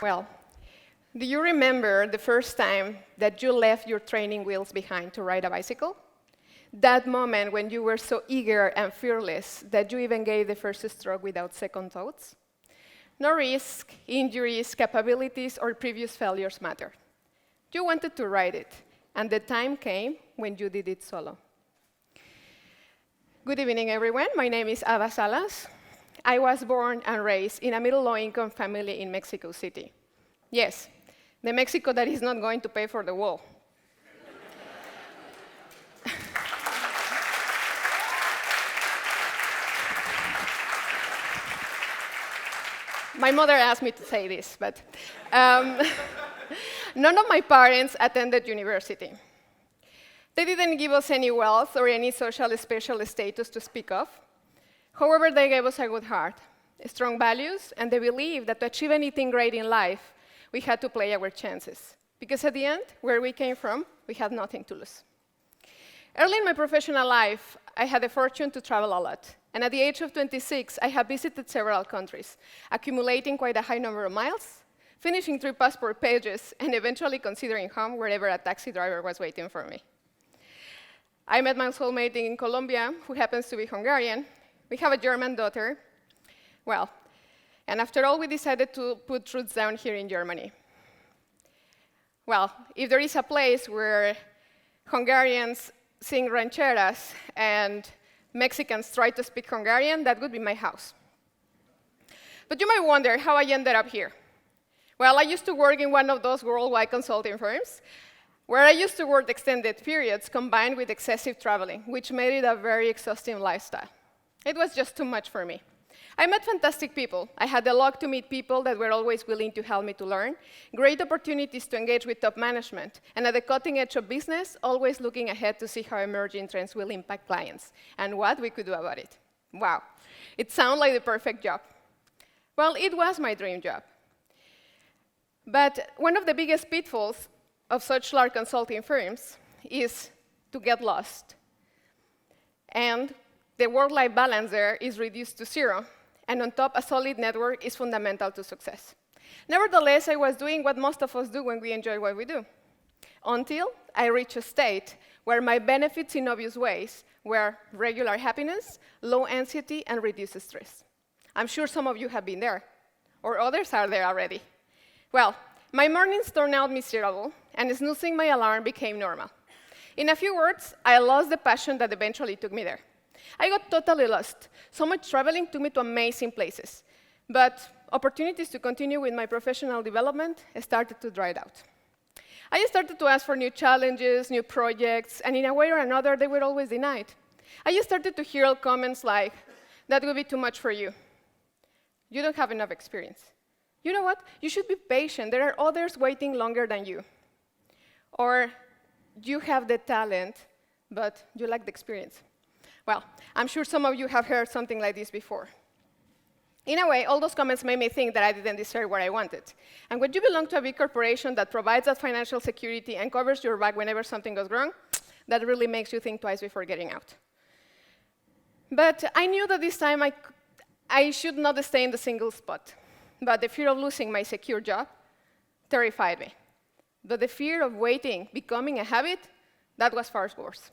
Well, do you remember the first time that you left your training wheels behind to ride a bicycle? That moment when you were so eager and fearless that you even gave the first stroke without second thoughts? No risk, injuries, capabilities, or previous failures mattered. You wanted to ride it, and the time came when you did it solo. Good evening, everyone. My name is Salas. I was born and raised in a middle-low-income family in Mexico City. Yes, the Mexico that is not going to pay for the wall. My mother asked me to say this, but none of my parents attended university. They didn't give us any wealth or any social special status to speak of. However, they gave us a good heart, strong values, and the belief that to achieve anything great in life, we had to play our chances. Because at the end, where we came from, we had nothing to lose. Early in my professional life, I had the fortune to travel a lot. And at the age of 26, I have visited several countries, accumulating quite a high number of miles, finishing 3 passport pages, and eventually considering home wherever a taxi driver was waiting for me. I met my soulmate in Colombia, who happens to be Hungarian. We have a German daughter. Well, and after all, we decided to put roots down here in Germany. Well, if there is a place where Hungarians sing rancheras and Mexicans try to speak Hungarian, that would be my house. But you might wonder how I ended up here. Well, I used to work in one of those worldwide consulting firms, where I used to work extended periods combined with excessive traveling, which made it a very exhausting lifestyle. It was just too much for me. I met fantastic people. I had the luck to meet people that were always willing to help me to learn, great opportunities to engage with top management, and at the cutting edge of business, always looking ahead to see how emerging trends will impact clients and what we could do about it. Wow, it sounded like the perfect job. Well, it was my dream job. But one of the biggest pitfalls of such large consulting firms is to get lost. And the work-life balance there is reduced to 0. And on top, a solid network is fundamental to success. Nevertheless, I was doing what most of us do when we enjoy what we do, until I reached a state where my benefits in obvious ways were regular happiness, low anxiety, and reduced stress. I'm sure some of you have been there, or others are there already. Well, my mornings turned out miserable, and snoozing my alarm became normal. In a few words, I lost the passion that eventually took me there. I got totally lost. So much traveling took me to amazing places. But opportunities to continue with my professional development started to dry out. I started to ask for new challenges, new projects, and in a way or another, they were always denied. I started to hear comments like, that will be too much for you. You don't have enough experience. You know what? You should be patient. There are others waiting longer than you. Or you have the talent, but you lack the experience. Well, I'm sure some of you have heard something like this before. In a way, all those comments made me think that I didn't deserve what I wanted. And when you belong to a big corporation that provides that financial security and covers your back whenever something goes wrong, that really makes you think twice before getting out. But I knew that this time I should not stay in the single spot. But the fear of losing my secure job terrified me. But the fear of waiting, becoming a habit, that was far worse.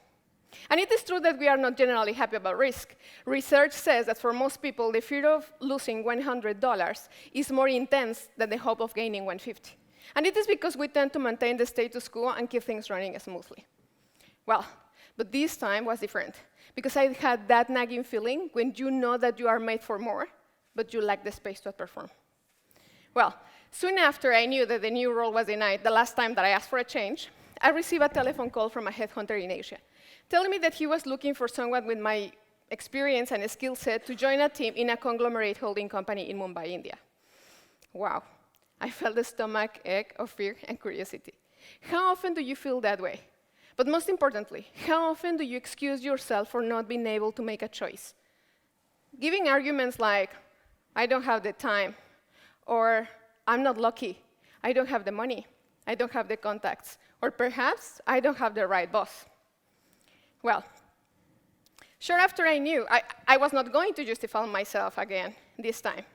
And it is true that we are not generally happy about risk. Research says that for most people, the fear of losing $100 is more intense than the hope of gaining $150. And it is because we tend to maintain the status quo and keep things running smoothly. Well, but this time was different, because I had that nagging feeling when you know that you are made for more, but you lack the space to perform. Well, soon after I knew that the new role was denied, the last time that I asked for a change, I received a telephone call from a headhunter in Asia, telling me that he was looking for someone with my experience and skill set to join a team in a conglomerate holding company in Mumbai, India. Wow, I felt the stomach ache of fear and curiosity. How often do you feel that way? But most importantly, how often do you excuse yourself for not being able to make a choice? Giving arguments like, I don't have the time, or I'm not lucky, I don't have the money, I don't have the contacts, or perhaps I don't have the right boss. Well, sure after I knew, I was not going to justify myself again this time.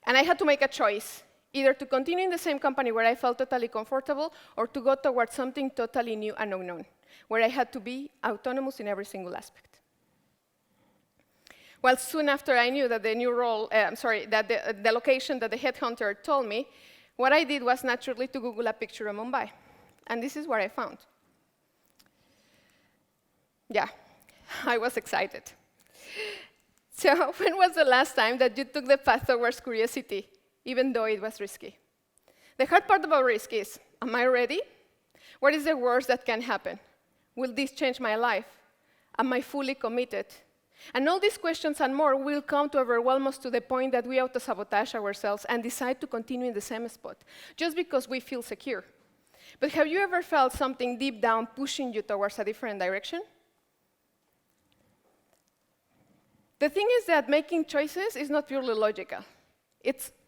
And I had to make a choice. either to continue in the same company where I felt totally comfortable or to go towards something totally new and unknown, where I had to be autonomous in every single aspect. Well, soon after I knew that the new role, that the location that the headhunter told me, what I did was naturally to Google a picture of Mumbai. And this is what I found. Yeah, I was excited. So when was the last time that you took the path towards curiosity, even though it was risky? The hard part about risk is, am I ready? What is the worst that can happen? Will this change my life? Am I fully committed? And all these questions and more will come to overwhelm us to the point that we auto-sabotage ourselves and decide to continue in the same spot, just because we feel secure. But have you ever felt something deep down pushing you towards a different direction? The thing is that making choices is not purely logical.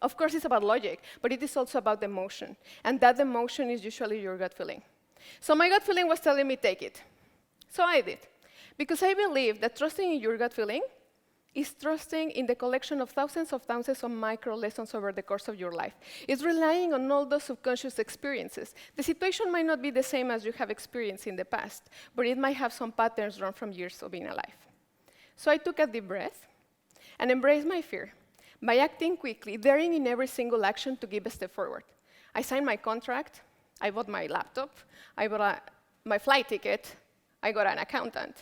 Of course, it's about logic, but it is also about emotion. And that emotion is usually your gut feeling. So my gut feeling was telling me, take it. So I did. Because I believe that trusting in your gut feeling is trusting in the collection of thousands of micro lessons over the course of your life. It's relying on all those subconscious experiences. The situation might not be the same as you have experienced in the past, but it might have some patterns drawn from years of being alive. So I took a deep breath and embraced my fear by acting quickly, daring in every single action to give a step forward. I signed my contract, I bought my laptop, I bought my flight ticket, I got an accountant,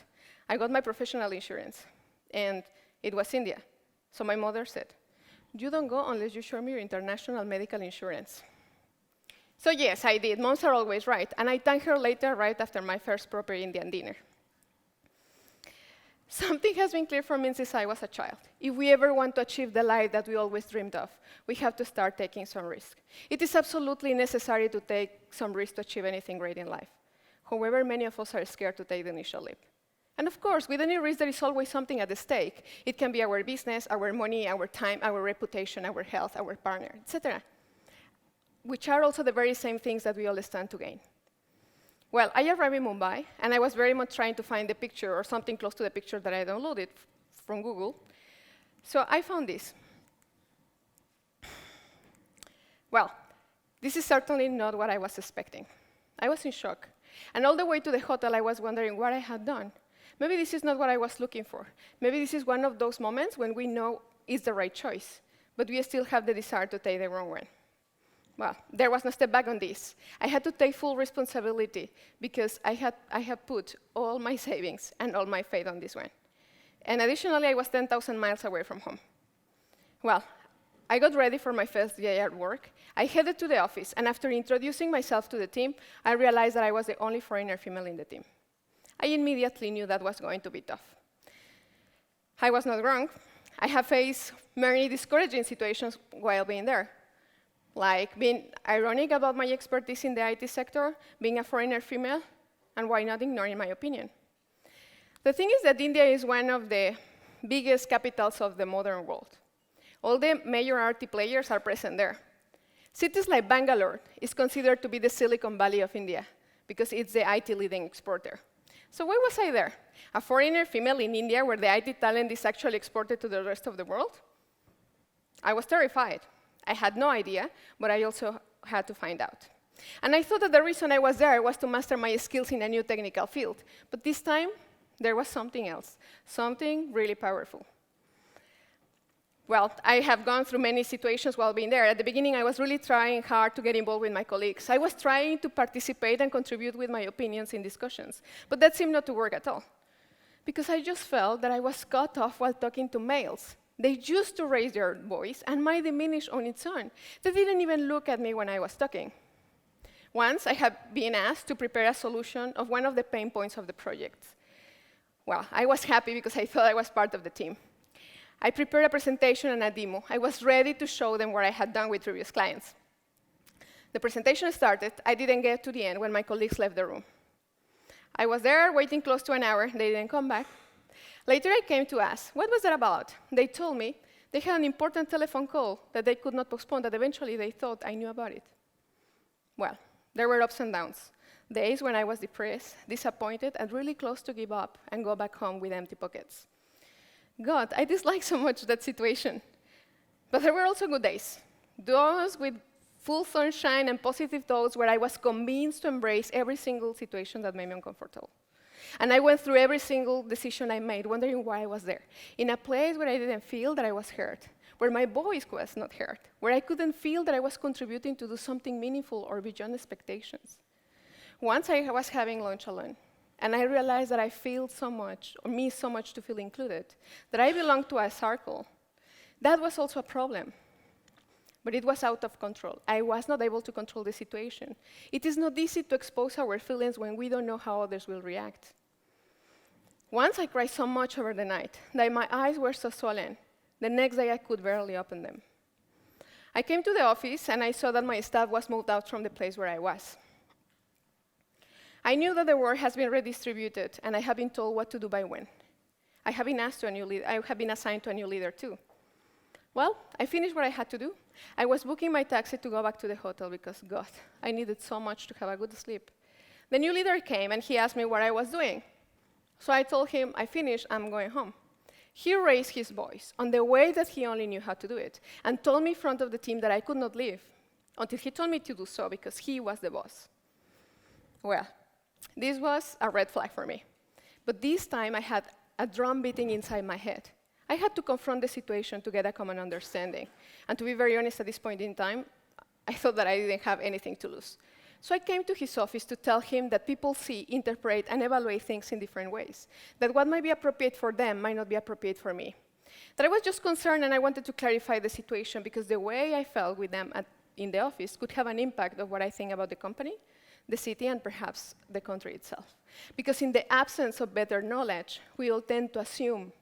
I got my professional insurance, and it was India. So my mother said, you don't go unless you show me your international medical insurance. So yes, I did. Moms are always right. And I thanked her later, right after my first proper Indian dinner. Something has been clear for me since I was a child. If we ever want to achieve the life that we always dreamed of, we have to start taking some risk. It is absolutely necessary to take some risk to achieve anything great in life. However, many of us are scared to take the initial leap. And of course, with any risk, there is always something at stake. It can be our business, our money, our time, our reputation, our health, our partner, etc., which are also the very same things that we all stand to gain. Well, I arrived in Mumbai, and I was very much trying to find the picture or something close to the picture that I downloaded from Google. So I found this. Well, this is certainly not what I was expecting. I was in shock. And all the way to the hotel, I was wondering what I had done. Maybe this is not what I was looking for. Maybe this is one of those moments when we know it's the right choice, but we still have the desire to take the wrong one. Well, there was no step back on this. I had to take full responsibility because I had put all my savings and all my faith on this one. And additionally, I was 10,000 miles away from home. Well, I got ready for my first day at work. I headed to the office, and after introducing myself to the team, I realized that I was the only foreigner female in the team. I immediately knew that was going to be tough. I was not wrong. I have faced many discouraging situations while being there, like being ironic about my expertise in the IT sector, being a foreigner female, and why not ignoring my opinion. The thing is that India is one of the biggest capitals of the modern world. All the major IT players are present there. Cities like Bangalore is considered to be the Silicon Valley of India because it's the IT leading exporter. So why was I there? A foreigner female in India where the IT talent is actually exported to the rest of the world? I was terrified. I had no idea, but I also had to find out. And I thought that the reason I was there was to master my skills in a new technical field. But this time, there was something else, something really powerful. Well, I have gone through many situations while being there. At the beginning, I was really trying hard to get involved with my colleagues. I was trying to participate and contribute with my opinions in discussions. But that seemed not to work at all, because I just felt that I was cut off while talking to males. They used to raise their voice and might diminish on its own. They didn't even look at me when I was talking. Once, I had been asked to prepare a solution of one of the pain points of the project. Well, I was happy because I thought I was part of the team. I prepared a presentation and a demo. I was ready to show them what I had done with previous clients. The presentation started. I didn't get to the end when my colleagues left the room. I was there waiting close to an hour. They didn't come back. Later, I came to ask, what was that about? They told me they had an important telephone call that they could not postpone, that eventually they thought I knew about it. Well, there were ups and downs. Days when I was depressed, disappointed, and really close to give up and go back home with empty pockets. I disliked so much that situation. But there were also good days, those with full sunshine and positive thoughts where I was convinced to embrace every single situation that made me uncomfortable. And I went through every single decision I made, wondering why I was there, in a place where I didn't feel that I was heard, where my voice was not heard, where I couldn't feel that I was contributing to do something meaningful or beyond expectations. Once I was having lunch alone, and I realized that I feel so much, or me so much to feel included, that I belong to a circle. That was also a problem. But it was out of control. I was not able to control the situation. It is not easy to expose our feelings when we don't know how others will react. Once I cried so much over the night that my eyes were so swollen, the next day I could barely open them. I came to the office and I saw that my staff was moved out from the place where I was. I knew that the work has been redistributed, and I have been told what to do by when. I have been assigned to a new leader too. Well, I finished what I had to do. I was booking my taxi to go back to the hotel because, God, I needed so much to have a good sleep. The new leader came and he asked me what I was doing. So I told him, I finished, I'm going home. He raised his voice on the way that he only knew how to do it and told me in front of the team that I could not leave until he told me to do so because he was the boss. Well, this was a red flag for me. But this time I had a drum beating inside my head. I had to confront the situation to get a common understanding. And to be very honest, at this point in time, I thought that I didn't have anything to lose. So I came to his office to tell him that people see, interpret, and evaluate things in different ways. That what might be appropriate for them might not be appropriate for me. That I was just concerned and I wanted to clarify the situation because the way I felt with them in the office could have an impact of what I think about the company, the city, and perhaps the country itself. Because in the absence of better knowledge, we all tend to assume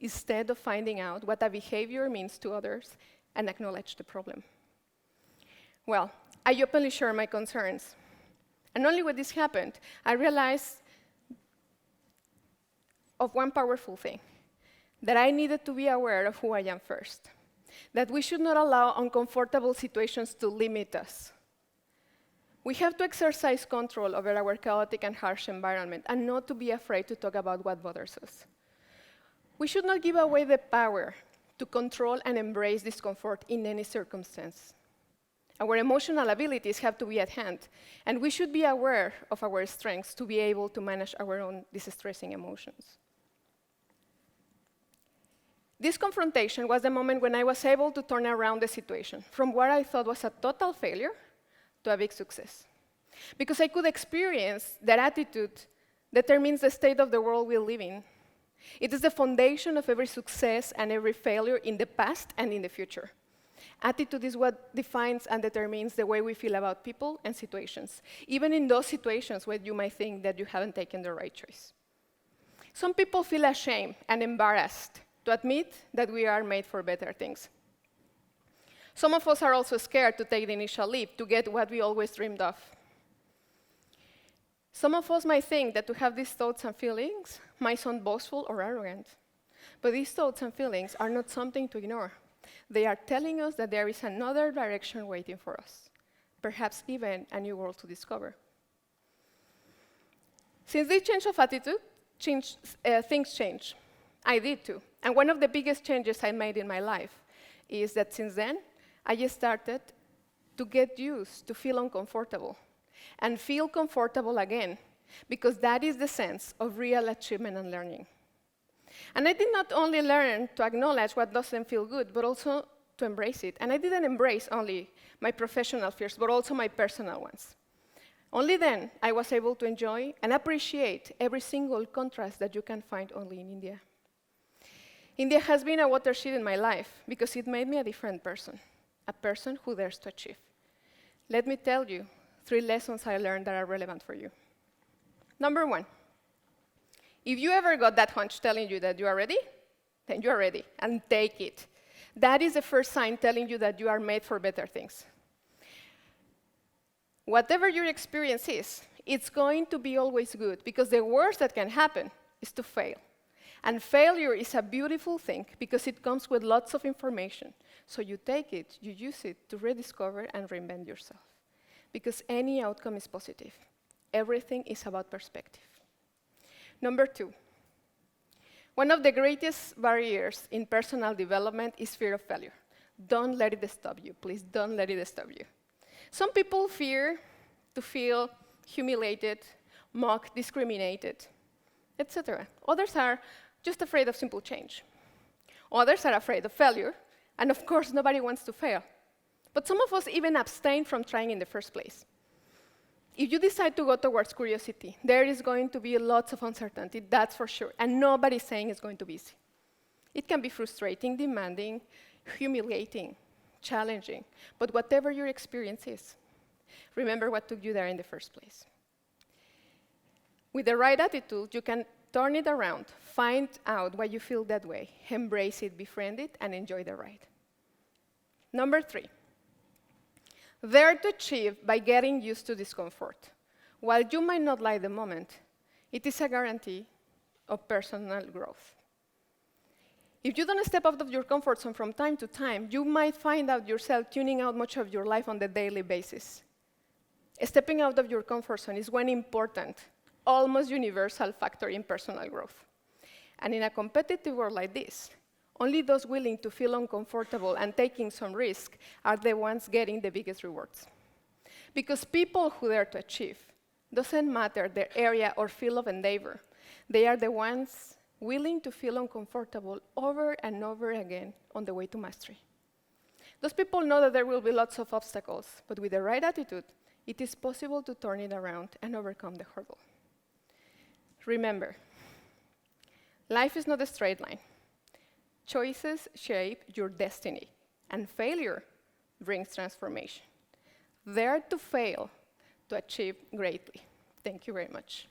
instead of finding out what a behavior means to others and acknowledge the problem. Well, I openly share my concerns. And only when this happened, I realized of one powerful thing, that I needed to be aware of who I am first, that we should not allow uncomfortable situations to limit us. We have to exercise control over our chaotic and harsh environment and not to be afraid to talk about what bothers us. We should not give away the power to control and embrace discomfort in any circumstance. Our emotional abilities have to be at hand, and we should be aware of our strengths to be able to manage our own distressing emotions. This confrontation was the moment when I was able to turn around the situation from what I thought was a total failure to a big success. Because I could experience that attitude determines the state of the world we live in. It is the foundation of every success and every failure in the past and in the future. Attitude is what defines and determines the way we feel about people and situations, even in those situations where you might think that you haven't taken the right choice. Some people feel ashamed and embarrassed to admit that we are made for better things. Some of us are also scared to take the initial leap to get what we always dreamed of. Some of us might think that to have these thoughts and feelings might sound boastful or arrogant. But these thoughts and feelings are not something to ignore. They are telling us that there is another direction waiting for us, perhaps even a new world to discover. Since this change of attitude, things change. I did too. And one of the biggest changes I made in my life is that since then, I just started to get used to feel uncomfortable and feel comfortable again, because that is the sense of real achievement and learning. And I did not only learn to acknowledge what doesn't feel good, but also to embrace it. And I didn't embrace only my professional fears, but also my personal ones. Only then I was able to enjoy and appreciate every single contrast that you can find only in India. India has been a watershed in my life because it made me a different person, a person who dares to achieve. Let me tell you 3 lessons I learned that are relevant for you. Number 1, if you ever got that hunch telling you that you are ready, then you are ready, and take it. That is the first sign telling you that you are made for better things. Whatever your experience is, it's going to be always good, because the worst that can happen is to fail. And failure is a beautiful thing, because it comes with lots of information. So you take it, you use it to rediscover and reinvent yourself. Because any outcome is positive. Everything is about perspective. Number 2, one of the greatest barriers in personal development is fear of failure. Don't let it stop you, please. Don't let it stop you. Some people fear to feel humiliated, mocked, discriminated, etc. Others are just afraid of simple change. Others are afraid of failure, and of course, nobody wants to fail. But some of us even abstain from trying in the first place. If you decide to go towards curiosity, there is going to be lots of uncertainty, that's for sure, and nobody's saying it's going to be easy. It can be frustrating, demanding, humiliating, challenging, but whatever your experience is, remember what took you there in the first place. With the right attitude, you can turn it around, find out why you feel that way, embrace it, befriend it, and enjoy the ride. Number 3. Dare to achieve by getting used to discomfort. While you might not like the moment, it is a guarantee of personal growth. If you don't step out of your comfort zone from time to time, you might find out yourself tuning out much of your life on a daily basis. Stepping out of your comfort zone is one important, almost universal factor in personal growth. And in a competitive world like this, only those willing to feel uncomfortable and taking some risk are the ones getting the biggest rewards. Because people who dare to achieve, doesn't matter their area or field of endeavor, they are the ones willing to feel uncomfortable over and over again on the way to mastery. Those people know that there will be lots of obstacles, but with the right attitude, it is possible to turn it around and overcome the hurdle. Remember, life is not a straight line. Choices shape your destiny, and failure brings transformation. Dare to fail to achieve greatly. Thank you very much.